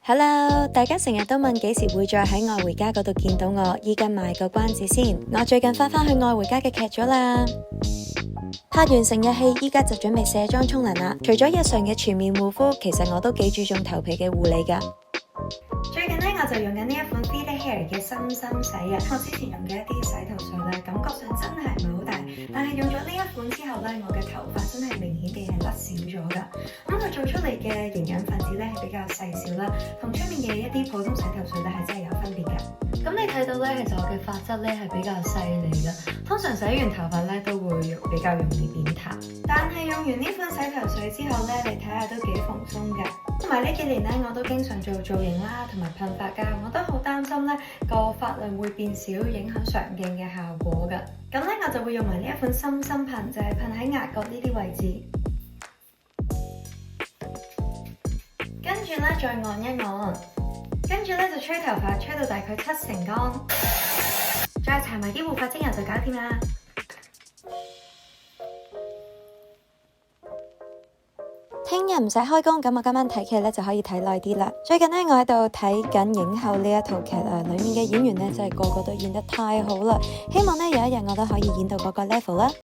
Hello，大家成日都問幾時會再喺愛回家嗰度見到我，依家賣個關子先。我最近返去愛回家嘅劇組啦，拍完成日戲，依家就準備卸妝沖涼啦。除咗日常嘅全面護膚，其實我都幾注重頭皮嘅護理㗎。最近呢，我就用緊呢一款 Fila Hair 嘅深深洗啊。我之前用嘅一啲洗頭水咧，感覺上真係唔係好大，但係用咗呢一款之後咧，我嘅頭髮真係明顯地係甩少咗㗎。咁佢做出嚟嘅營養分子咧係比較細小啦，同出面嘅一啲普通洗頭水咧係真係有分別㗎。咁你睇到咧，其實我嘅髮質咧係比較細膩㗎，通常洗完頭髮咧都會比較容易變淡。但係用完呢款洗頭水之後咧，你睇下都幾蓬鬆㗎。同埋呢幾年咧，我都經常做造型啦，同埋噴髮膠，我都好擔心咧個髮量會變少，影響上鏡嘅效果㗎。咁咧我就會用埋呢一款深深噴，就係噴喺額角呢啲位置，跟住咧再按一按，跟住咧就吹頭髮，吹到大概70%乾，再搽埋啲護髮精油就搞掂啦。聽日唔使開工，咁我今晚睇劇咧就可以睇耐啲啦。最近咧我喺度睇緊影后呢一套劇啊，裏面嘅演員咧真係個個都演得太好啦，希望咧有一日我都可以演到嗰個 level 啦。